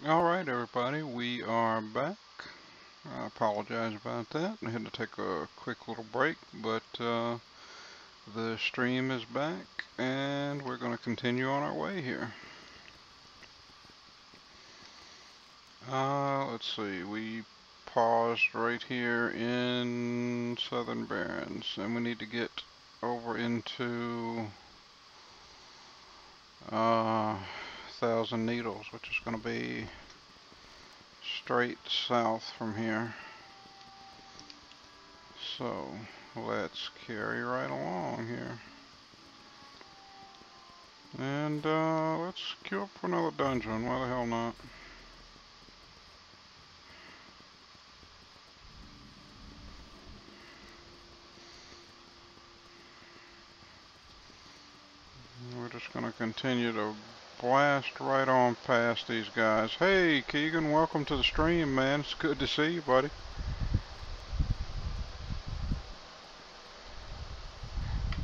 Alright everybody, we are back. I apologize about that. I had to take a quick little break, but the stream is back and we're going to continue on our way here. Let's see, we paused right here in Southern Barrens and we need to get over into Thousand Needles, which is going to be straight south from here. So let's carry right along here. And let's queue up for another dungeon. Why the hell not? We're just going to continue to blast right on past these guys. Hey Keegan, welcome to the stream, man. It's good to see you, buddy.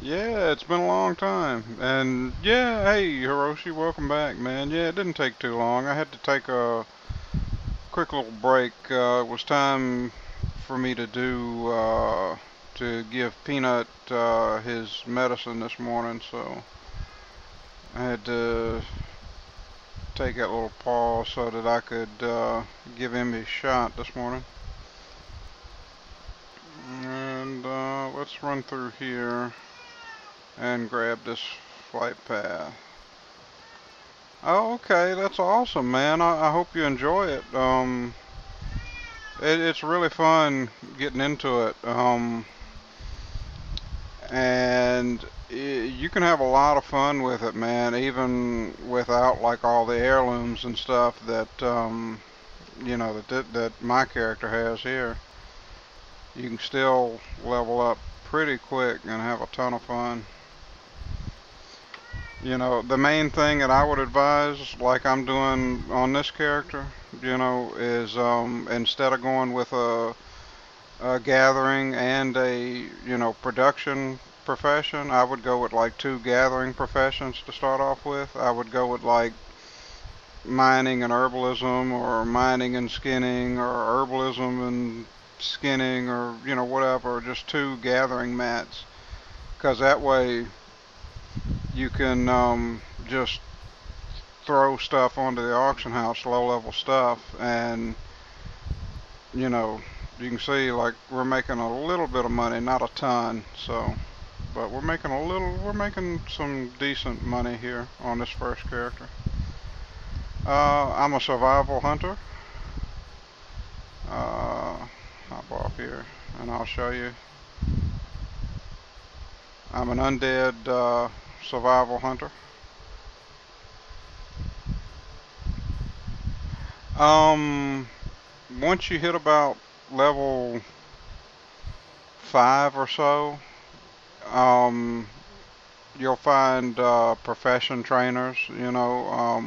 Yeah, it's been a long time. And yeah, hey Hiroshi, welcome back, man. Yeah, it didn't take too long. I had to take a quick little break. It was time for me to to give Peanut his medicine this morning, so I had to take that little pause so that I could give him his shot this morning. And let's run through here and grab this flight path. Oh, okay, that's awesome, man. I hope you enjoy it. It's really fun getting into it. And you can have a lot of fun with it, man, even without like all the heirlooms and stuff that you know that my character has here. You can still level up pretty quick and have a ton of fun. You know, the main thing that I would advise, like I'm doing on this character, you know, is instead of going with a gathering and a, you know, production profession, I would go with like 2 gathering professions to start off with. I would go with like mining and herbalism, or mining and skinning, or herbalism and skinning, or, you know, whatever, just 2 gathering mats. Because that way you can just throw stuff onto the auction house, low level stuff, and, you know, you can see like we're making a little bit of money, not a ton, so, but we're making some decent money here on this first character. I'm a survival hunter. Hop off here and I'll show you. I'm an undead survival hunter. Once you hit about level 5 or so, you'll find profession trainers, you know.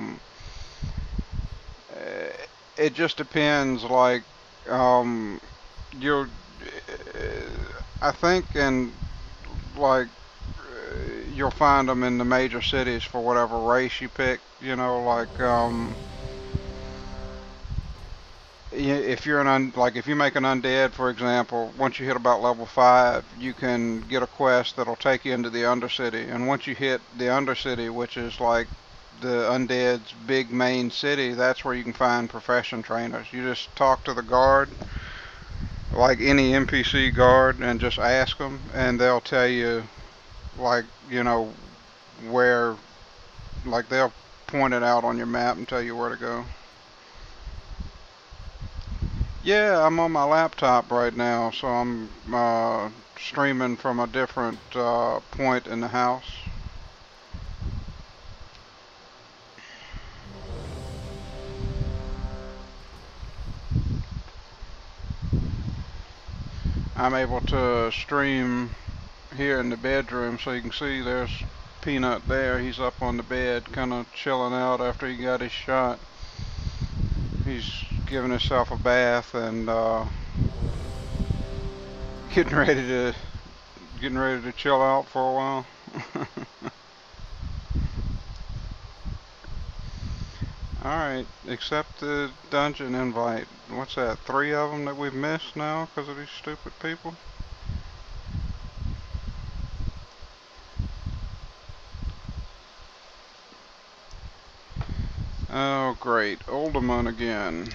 It just depends, like, you're, I think, in, like, you'll find them in the major cities for whatever race you pick, you know, like, if you're like if you make an undead, for example, once you hit about level 5, you can get a quest that'll take you into the Undercity. And once you hit the Undercity, which is like the undead's big main city, that's where you can find profession trainers. You just talk to the guard, like any NPC guard, and just ask them, and they'll tell you, like, you know, where, like, they'll point it out on your map and tell you where to go. Yeah, I'm on my laptop right now, so I'm streaming from a different point in the house. I'm able to stream here in the bedroom, so you can see there's Peanut there. He's up on the bed, kind of chilling out after he got his shot. He's giving himself a bath and getting ready to chill out for a while. Alright, accept the dungeon invite. What's that, 3 of them that we've missed now because of these stupid people? Oh great, Alderman again.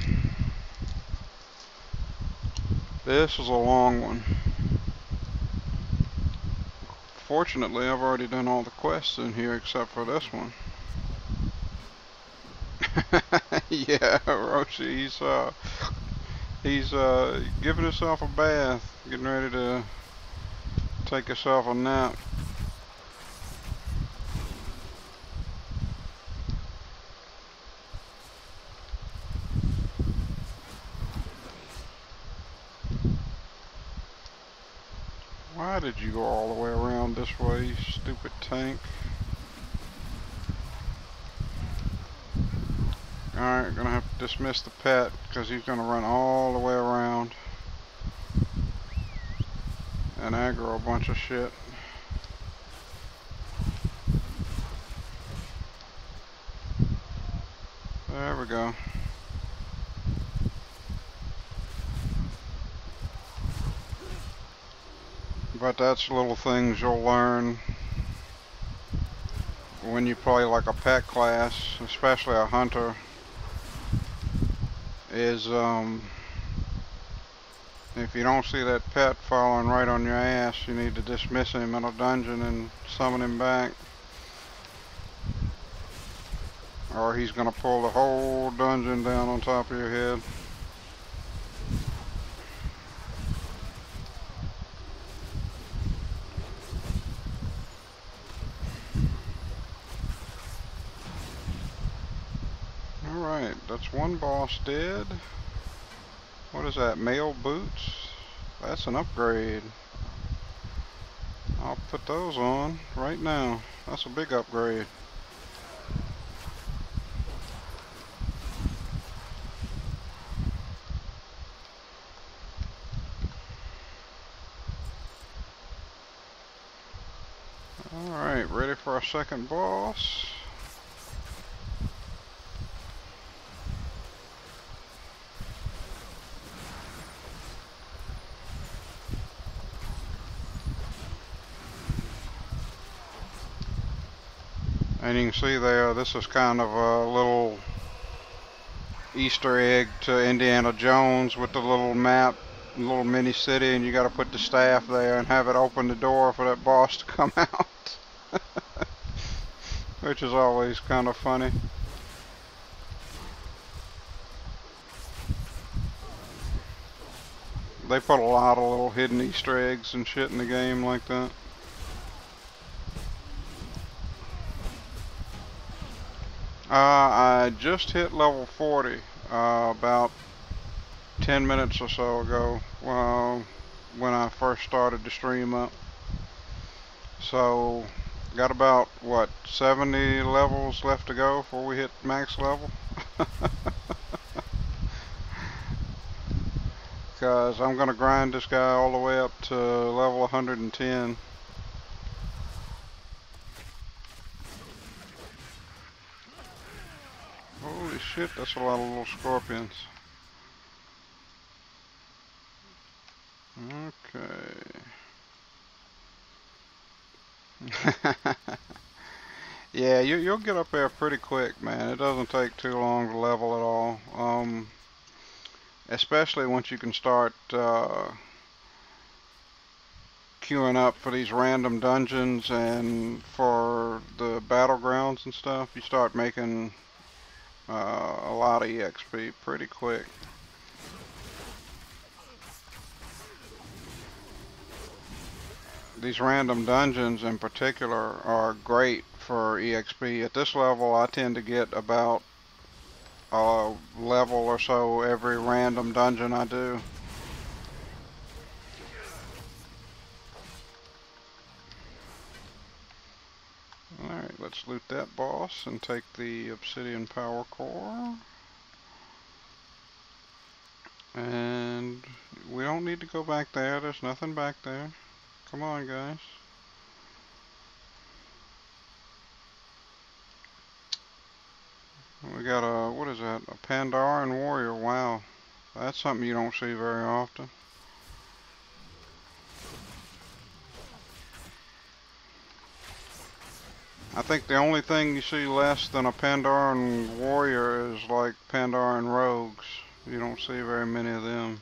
This is a long one. Fortunately, I've already done all the quests in here except for this one. Yeah, Roshi, he's giving himself a bath, getting ready to take himself a nap. Why did you go all the way around this way, you stupid tank? Alright, gonna have to dismiss the pet because he's gonna run all the way around and aggro a bunch of shit. There we go. But that's little things you'll learn when you play like a pet class, especially a hunter, is if you don't see that pet falling right on your ass, you need to dismiss him in a dungeon and summon him back. Or he's gonna pull the whole dungeon down on top of your head. Alright, that's one boss dead. What is that, male boots? That's an upgrade. I'll put those on right now. That's a big upgrade. Alright, ready for our second boss. And you can see there, this is kind of a little Easter egg to Indiana Jones with the little map, little mini city, and you gotta put the staff there and have it open the door for that boss to come out. Which is always kind of funny. They put a lot of little hidden Easter eggs and shit in the game like that. I just hit level 40 about 10 minutes or so ago when I first started to stream up. So got about, what, 70 levels left to go before we hit max level. Because I'm going to grind this guy all the way up to level 110. Holy shit, that's a lot of little scorpions. Okay. Yeah, you'll get up there pretty quick, man. It doesn't take too long to level at all. Especially once you can start queuing up for these random dungeons and for the battlegrounds and stuff. You start making a lot of EXP pretty quick. These random dungeons in particular are great for EXP. At this level, I tend to get about a level or so every random dungeon I do. Alright, let's loot that boss and take the obsidian power core. And we don't need to go back there. There's nothing back there. Come on, guys. We got a, what is that? A Pandaren warrior. Wow. That's something you don't see very often. I think the only thing you see less than a Pandaren warrior is like Pandaren rogues. You don't see very many of them.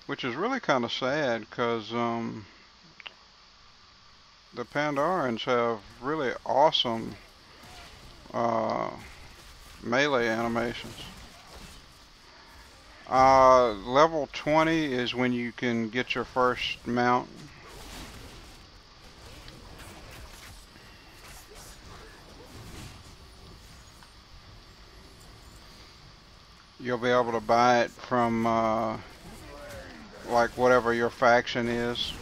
Which is really kind of sad because the Pandarans have really awesome melee animations. Level 20 is when you can get your first mount. You'll be able to buy it from like whatever your faction is.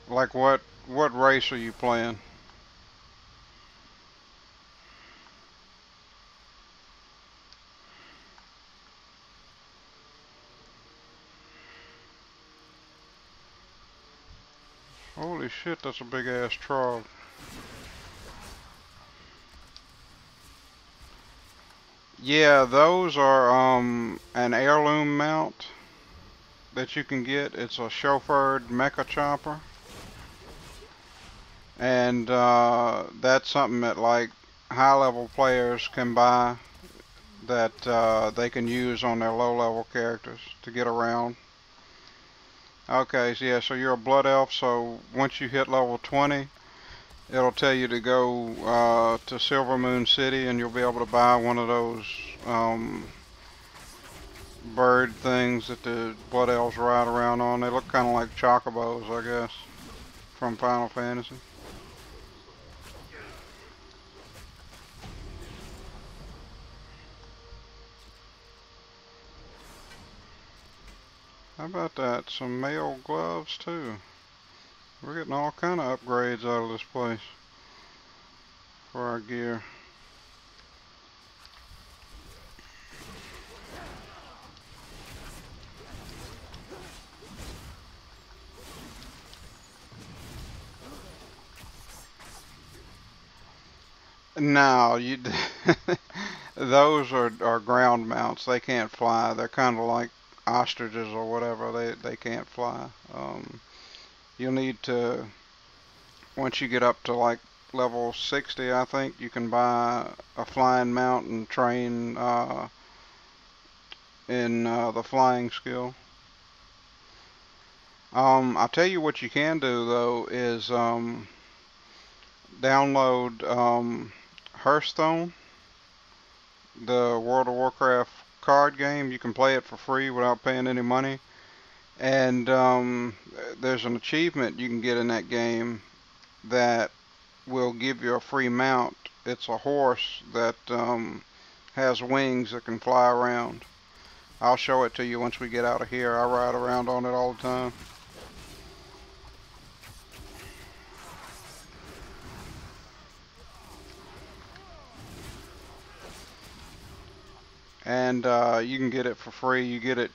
Like what race are you playing? Holy shit, that's a big ass trog. Yeah, those are an heirloom mount that you can get. It's a chauffeured mecha chopper. And that's something that like high level players can buy that they can use on their low level characters to get around. Okay, so yeah, so you're a blood elf, so once you hit level 20, it'll tell you to go to Silver Moon City and you'll be able to buy one of those bird things that the blood elves ride around on. They look kind of like chocobos, I guess, from Final Fantasy. How about that? Some male gloves too. We're getting all kind of upgrades out of this place for our gear. No, you those are ground mounts. They can't fly. They're kind of like ostriches or whatever. They can't fly. You'll need to, once you get up to like level 60, I think you can buy a flying mount and train in the flying skill. I'll tell you what you can do though is download Hearthstone, the World of Warcraft card game. You can play it for free without paying any money. And there's an achievement you can get in that game that will give you a free mount. It's a horse that has wings that can fly around. I'll show it to you once we get out of here. I ride around on it all the time. And you can get it for free. You get it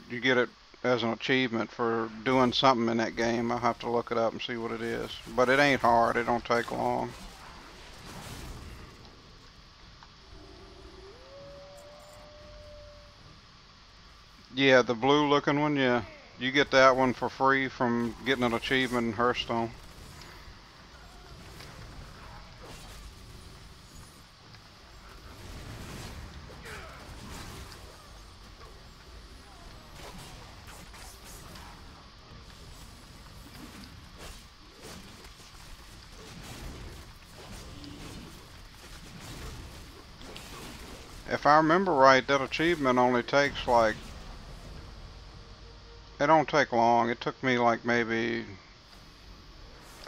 you get it as an achievement for doing something in that game. I'll have to look it up and see what it is. But it ain't hard. It don't take long. Yeah, the blue looking one, yeah. You get that one for free from getting an achievement in Hearthstone. If I remember right, that achievement only takes like, it don't take long. It took me like maybe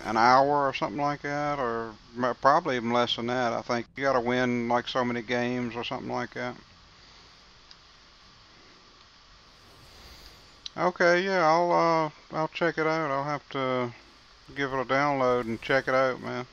an hour or something like that, or probably even less than that. I think you gotta win like so many games or something like that. Okay, yeah, I'll check it out. I'll have to give it a download and check it out, man.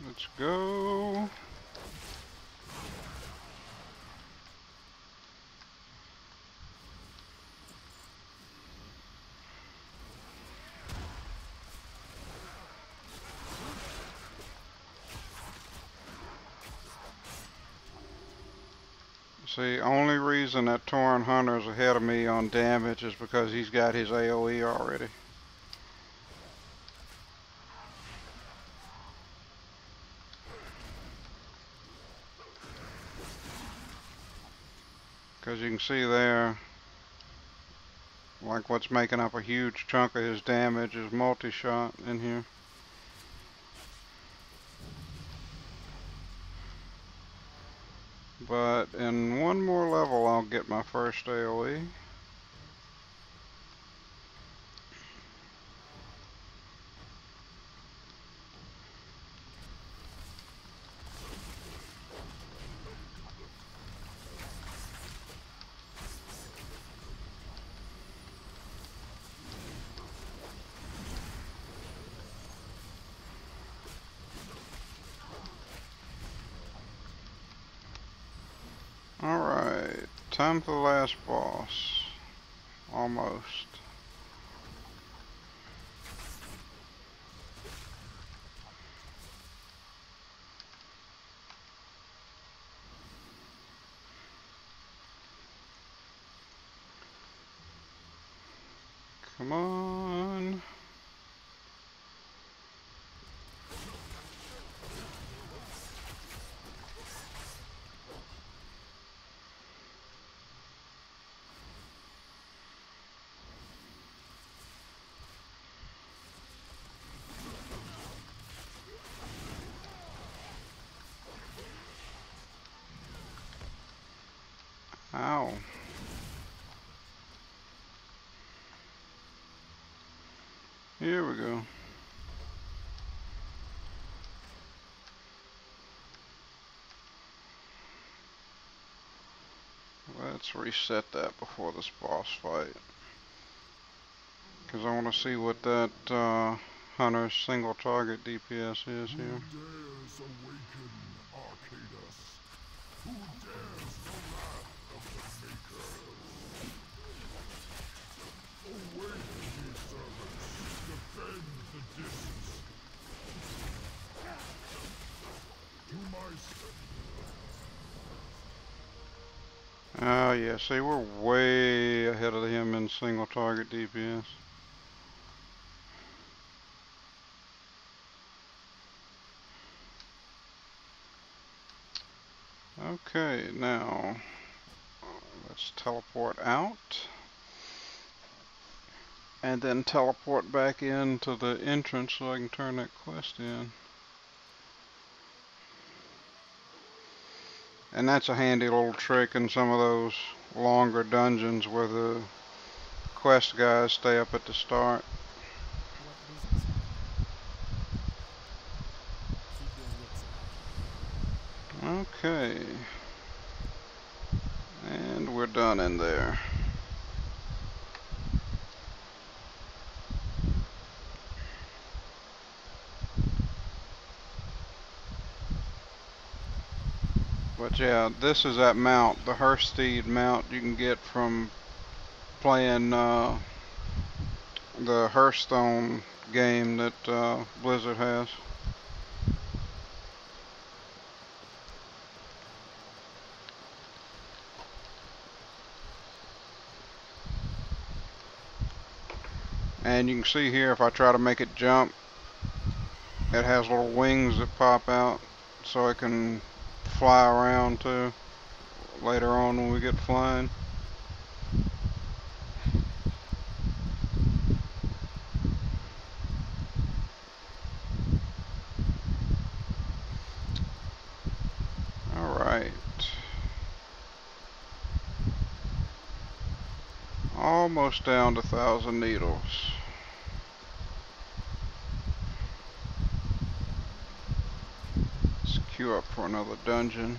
Let's go. See, only reason that Tauren Hunter's ahead of me on damage is because he's got his AoE already. Because you can see there, like what's making up a huge chunk of his damage is multi-shot in here. But in one more level I'll get my first AoE. Alright, time for the last boss. Almost. Come on. Ow. Here we go. Let's reset that before this boss fight. Because I want to see what that Hunter's single target DPS is here. Oh yeah, see, we're way ahead of him in single target DPS. Okay, now let's teleport out and then teleport back into the entrance so I can turn that quest in. And that's a handy little trick in some of those longer dungeons where the quest guys stay up at the start. Okay. And we're done in there. But yeah, this is that mount, the Hearthsteed mount you can get from playing the Hearthstone game that Blizzard has. And you can see here if I try to make it jump, it has little wings that pop out so it can fly around too later on when we get flying. Alright. Almost down to 1,000 needles. Let's queue up for another dungeon.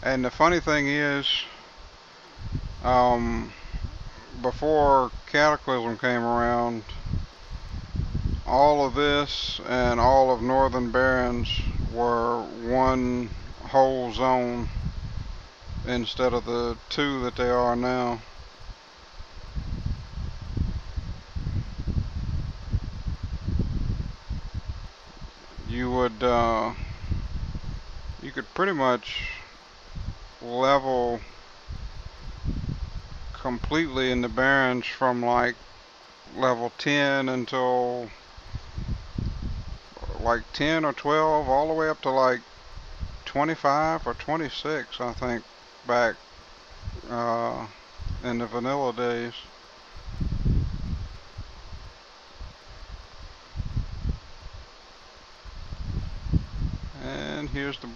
And the funny thing is, before Cataclysm came around, all of this and all of Northern Barrens were one whole zone instead of the two that they are now. You would, you could pretty much level completely in the Barrens from like level 10 until like 10 or 12 all the way up to like 25 or 26, I think, back in the vanilla days. And here's the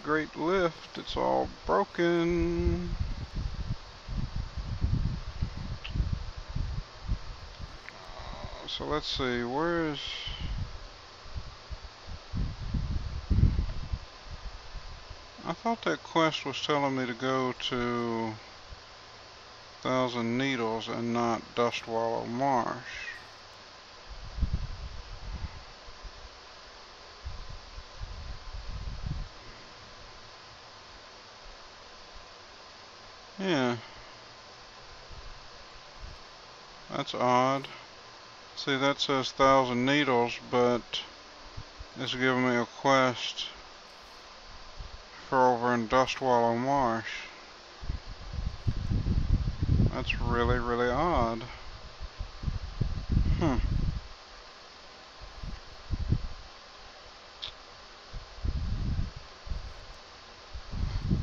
great lift. It's all broken. So let's see, where's... I thought that quest was telling me to go to 1,000 Needles and not Dustwallow Marsh. Yeah. That's odd. See, that says 1,000 Needles, but it's giving me a quest for over in Dustwallow Marsh. That's really, really odd.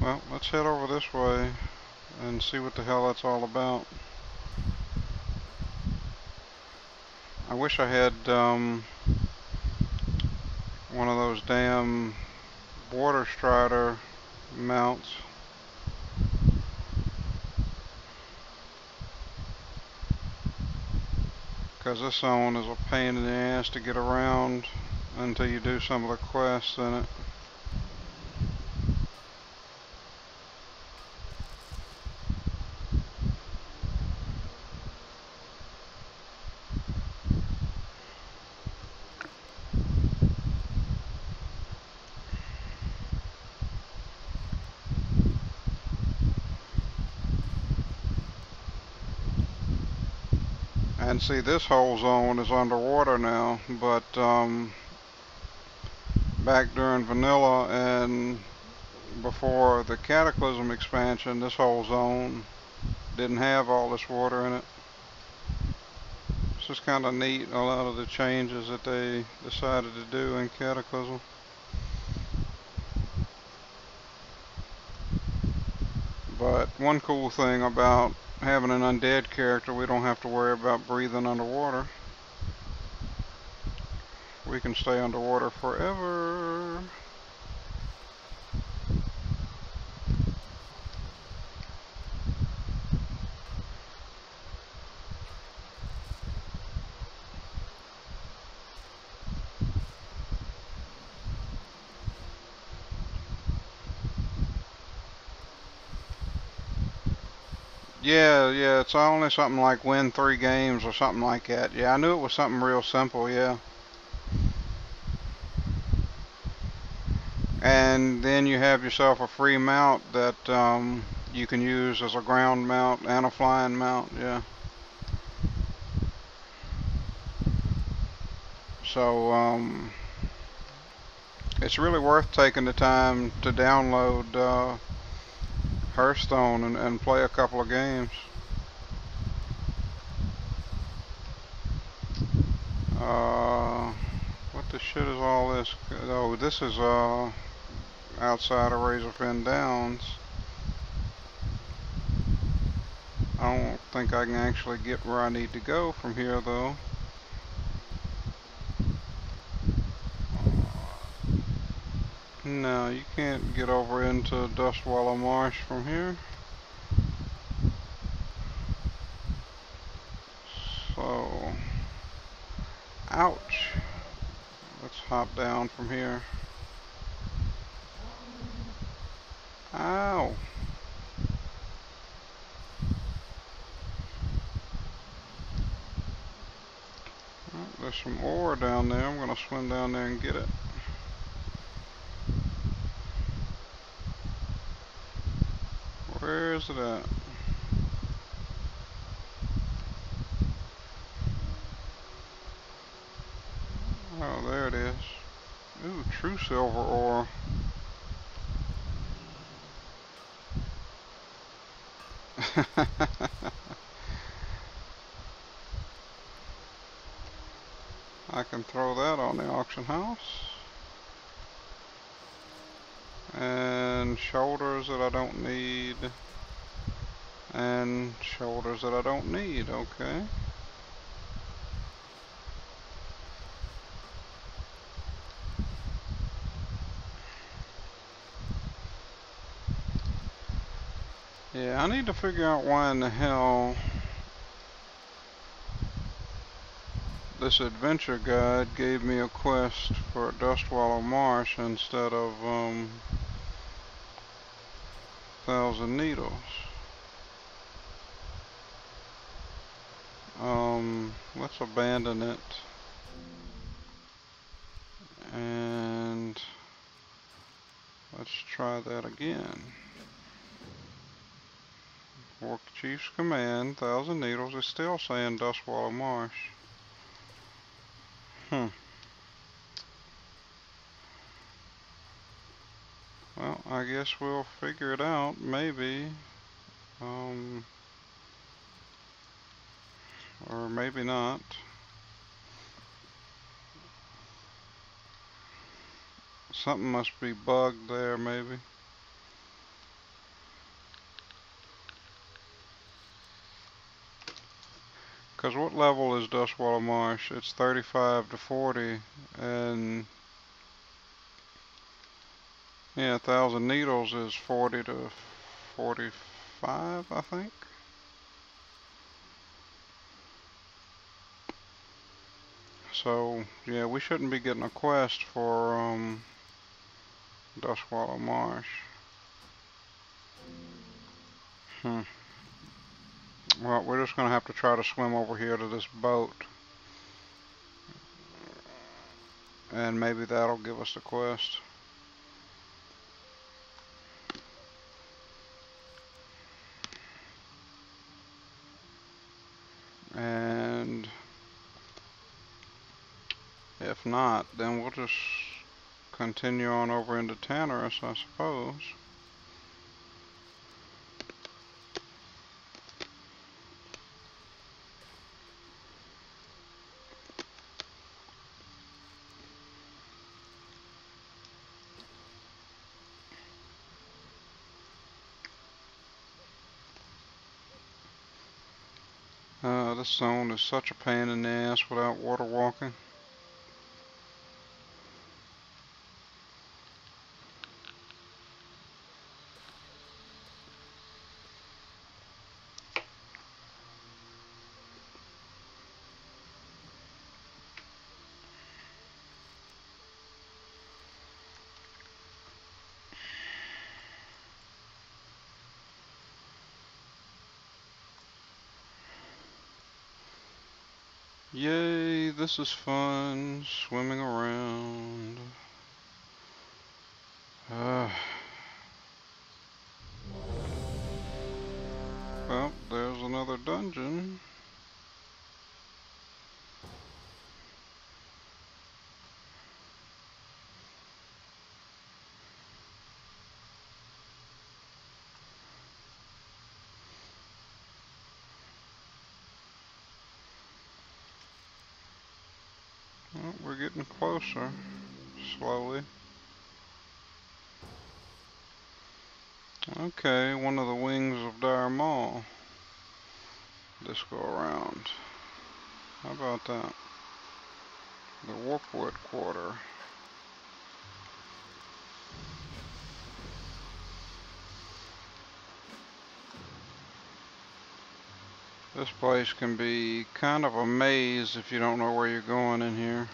Well, let's head over this way and see what the hell that's all about. I wish I had one of those damn Water Strider mounts. Because this zone is a pain in the ass to get around until you do some of the quests in it. And see, this whole zone is underwater now, but back during vanilla and before the Cataclysm expansion, this whole zone didn't have all this water in it. It's just kind of neat, a lot of the changes that they decided to do in Cataclysm. But one cool thing about having an undead character, we don't have to worry about breathing underwater. We can stay underwater forever. Yeah, it's only something like win 3 games or something like that. Yeah, I knew it was something real simple, yeah. And then you have yourself a free mount that you can use as a ground mount and a flying mount, yeah. So, it's really worth taking the time to download Hearthstone and play a couple of games. What the shit is all this? Oh, this is outside of Razorfen Downs. I don't think I can actually get where I need to go from here though. No, you can't get over into Dustwallow Marsh from here. So, ouch. Let's hop down from here. Ow. Well, there's some ore down there. I'm gonna swim down there and get it. Where is it at? Oh, there it is. Ooh, true silver ore. I can throw that on the auction house. And shoulders that I don't need. And shoulders that I don't need, okay. Yeah, I need to figure out why in the hell this adventure guide gave me a quest for Dustwallow Marsh instead of, Thousand Needles. Let's abandon it. And let's try that again. Work Chief's command, Thousand Needles is still saying Dustwallow Marsh. Well, I guess we'll figure it out, maybe. Or maybe not. Something must be bugged there, maybe. Because what level is Dustwallow Marsh? It's 35 to 40, and yeah, Thousand Needles is 40 to 45, I think. So, yeah, we shouldn't be getting a quest for, Dustwallow Marsh. Well, we're just gonna have to try to swim over here to this boat. And maybe that'll give us the quest. And if not, then we'll just continue on over into Tannerus, I suppose. This zone is such a pain in the ass without water walking. Yay, this is fun, swimming around. Well, there's another dungeon. Well, we're getting closer, slowly. Okay, one of the wings of Dire Maul. This go around. How about that? The Wolfwood Quarter. This place can be kind of a maze if you don't know where you're going in here.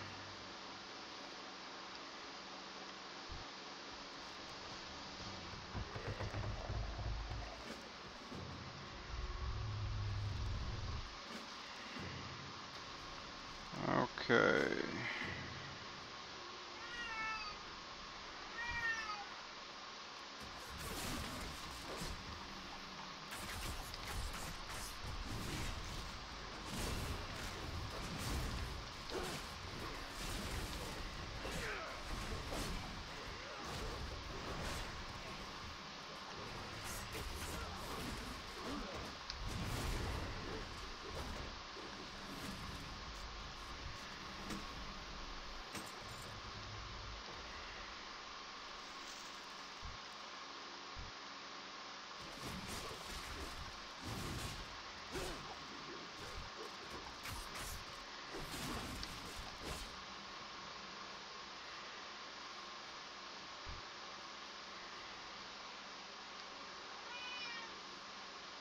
Okay.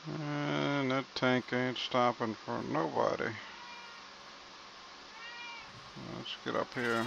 And that tank ain't stopping for nobody. Let's get up here.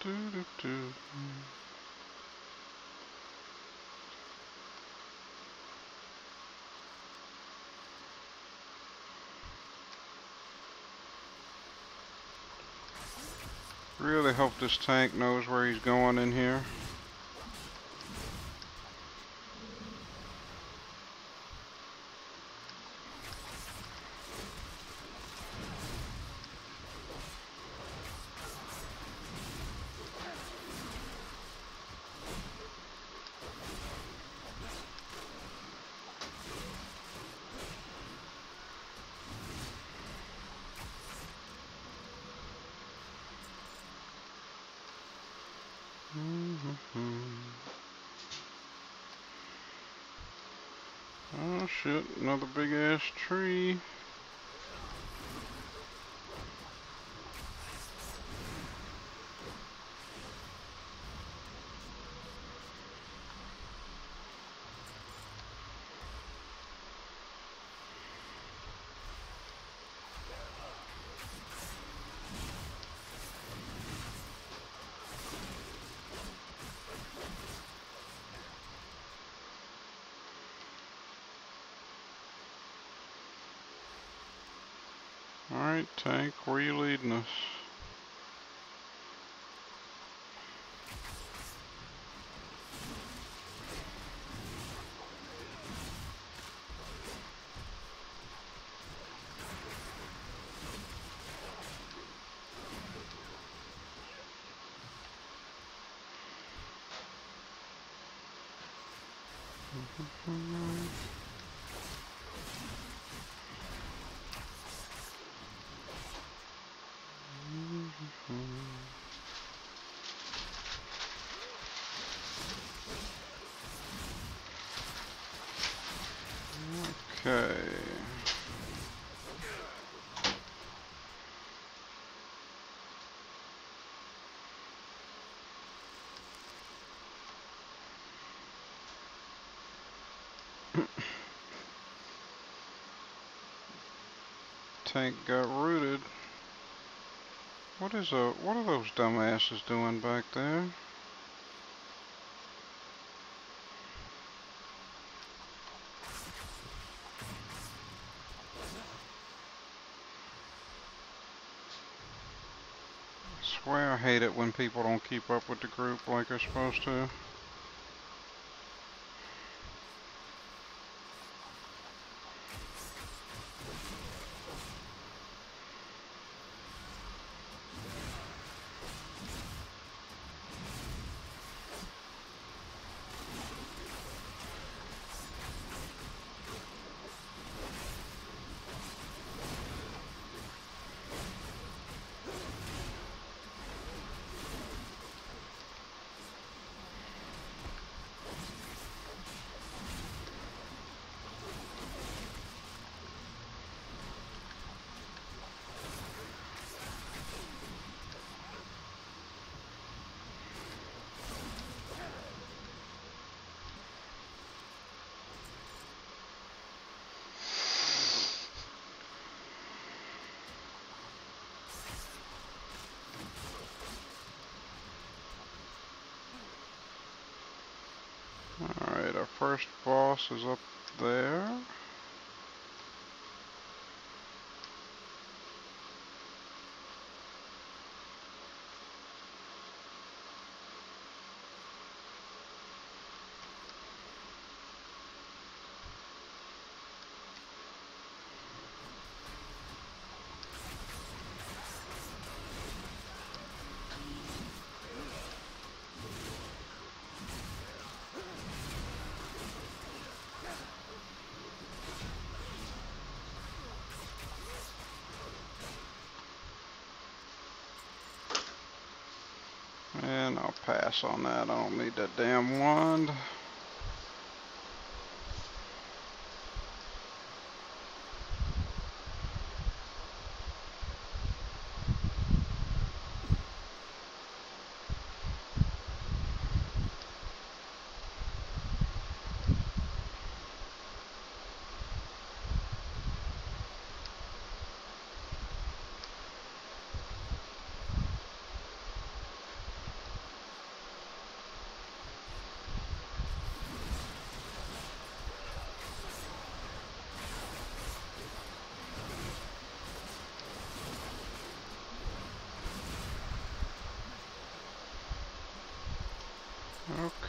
Doo-doo-doo. Really hope this tank knows where he's going in here. Oh shit, another big ass tree. Alright, tank, where you leading us? Okay. Tank got rooted. What are those dumbasses doing back there? I swear I hate it when people don't keep up with the group like they're supposed to. first boss is up there. And I'll pass on that. I don't need that damn wand.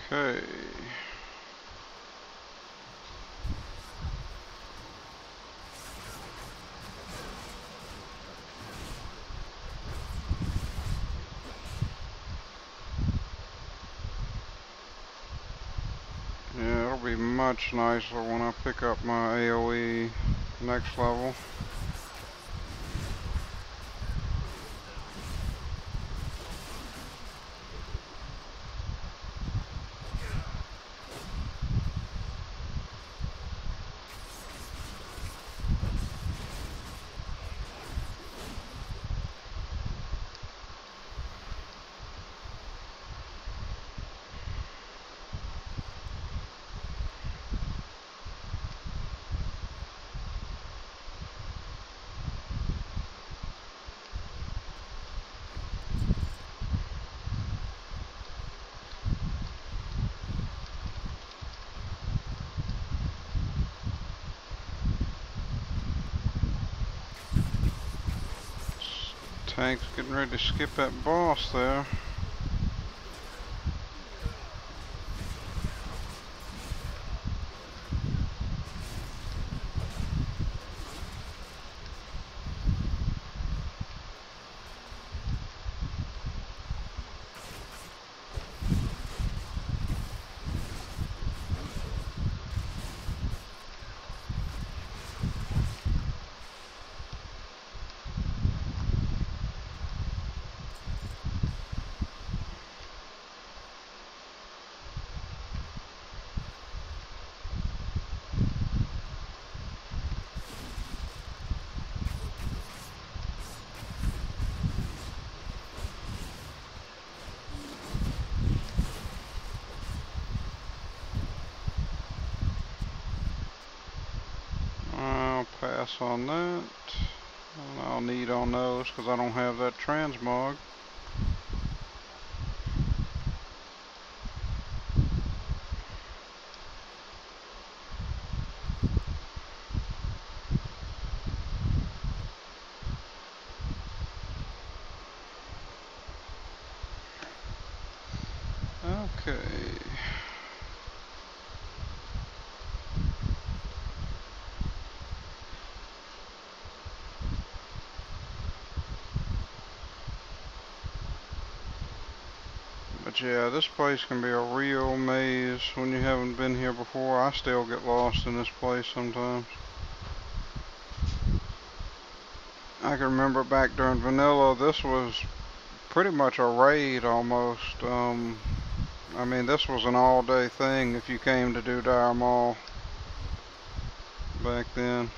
Okay. Yeah, it'll be much nicer when I pick up my AoE next level. Tank's getting ready to skip that boss there. I'll pass on that. And I'll need on those because I don't have that transmog. Okay. But yeah, this place can be a real maze when you haven't been here before. I still get lost in this place sometimes. I can remember back during vanilla, this was pretty much a raid almost. I mean, this was an all-day thing if you came to do Dire Mall back then.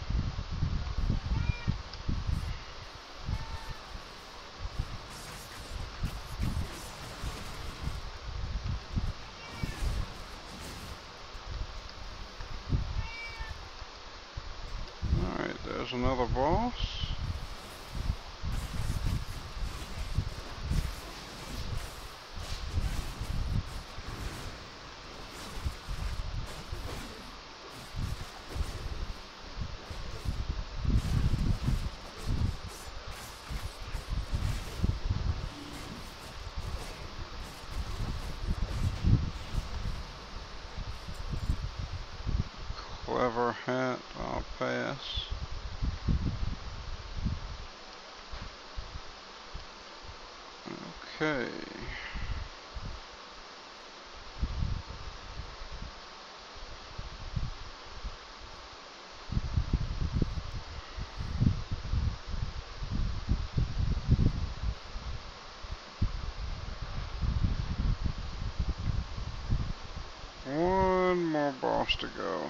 Alright, there's another boss. Clever hat, I'll pass. Okay. One more boss to go.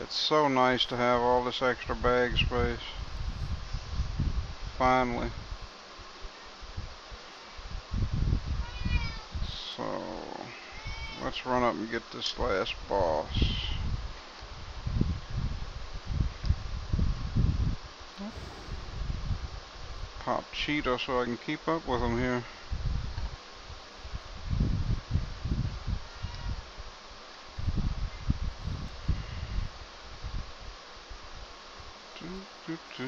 It's so nice to have all this extra bag space. Finally. So, let's run up and get this last boss. Pop Cheeto so I can keep up with them here. Doo, doo, doo.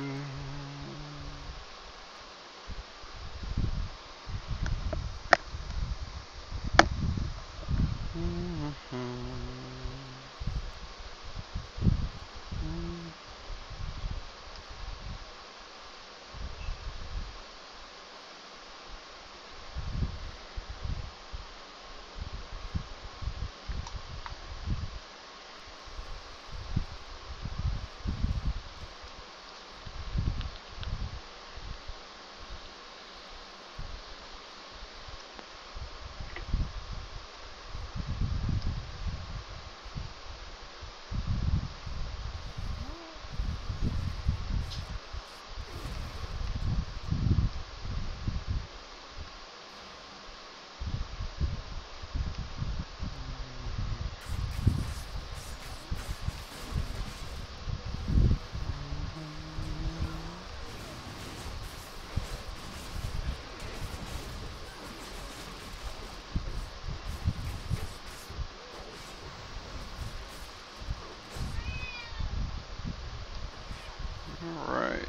Alright.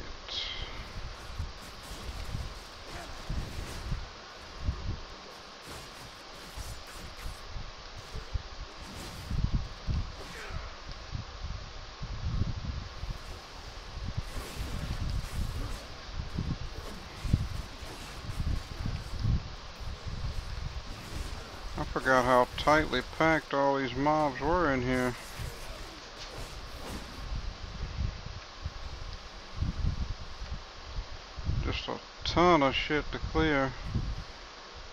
I forgot how tightly packed all these mobs were in here. Just a ton of shit to clear.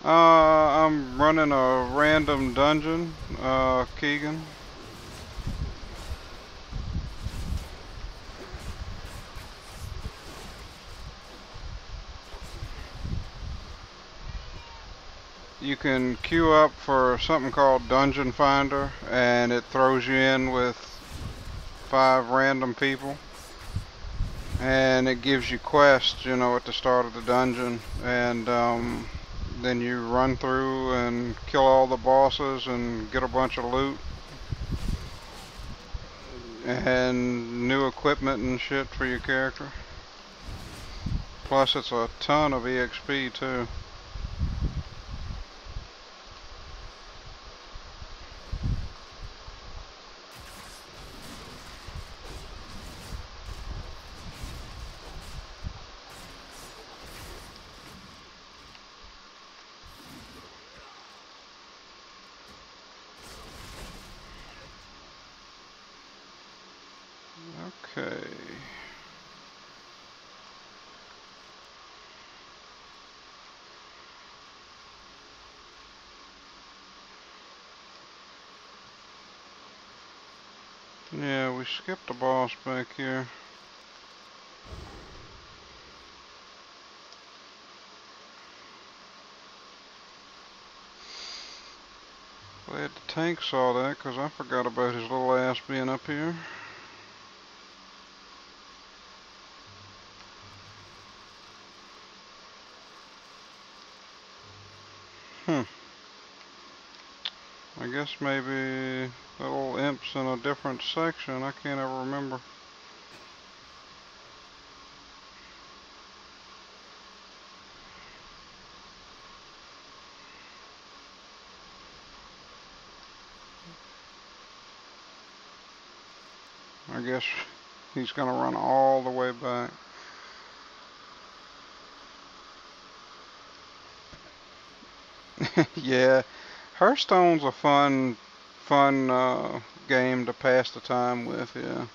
I'm running a random dungeon, Keegan. You can queue up for something called Dungeon Finder, and it throws you in with 5 random people. And it gives you quests, you know, at the start of the dungeon. And then you run through and kill all the bosses and get a bunch of loot. And new equipment and shit for your character. Plus it's a ton of EXP too. Okay. Yeah, we skipped a boss back here. Glad the tank saw that, because I forgot about his little ass being up here. Hmm. I guess maybe the little imp's in a different section. I can't ever remember. I guess he's gonna run all the way back. Yeah, Hearthstone's a fun game to pass the time with. Yeah.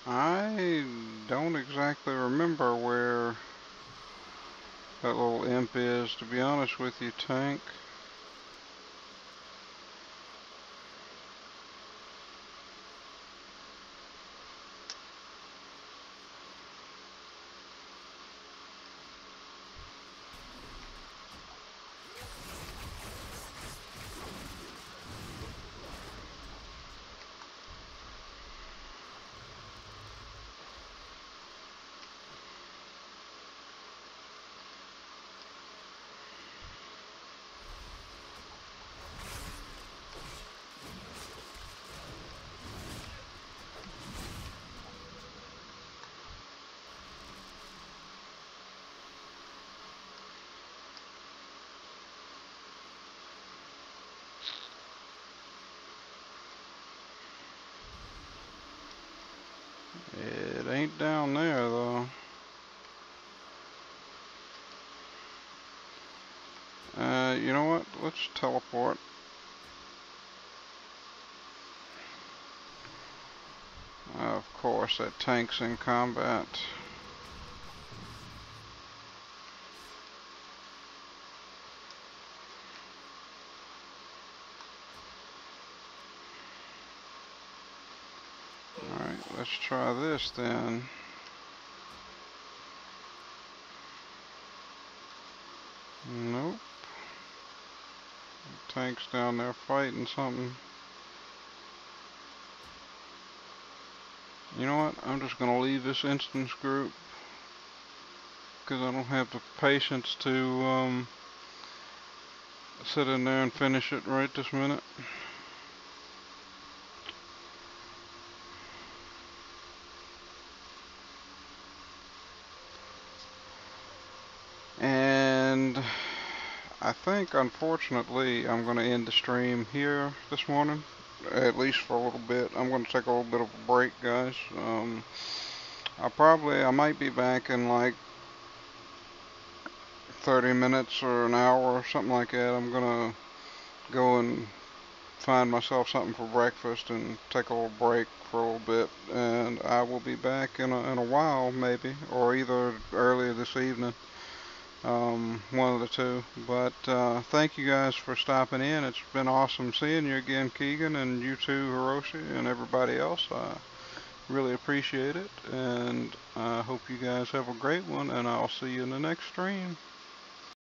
I don't exactly remember where that little imp is, to be honest with you, Tank. It ain't down there, though. You know what? Let's teleport. Of course, that tank's in combat. Alright, let's try this then. Nope. The tank's down there fighting something. You know what? I'm just gonna leave this instance group because I don't have the patience to sit in there and finish it right this minute. And I think, unfortunately, I'm going to end the stream here this morning, at least for a little bit. I'm going to take a little bit of a break, guys. I might be back in like 30 minutes or an hour or something like that. I'm going to go and find myself something for breakfast and take a little break for a little bit, and I will be back in a while, maybe, or either earlier this evening. One of the two. But thank you guys for stopping in. It's been awesome seeing you again, Keegan, and you too, Hiroshi, and everybody else. I really appreciate it, and I hope you guys have a great one, and I'll see you in the next stream.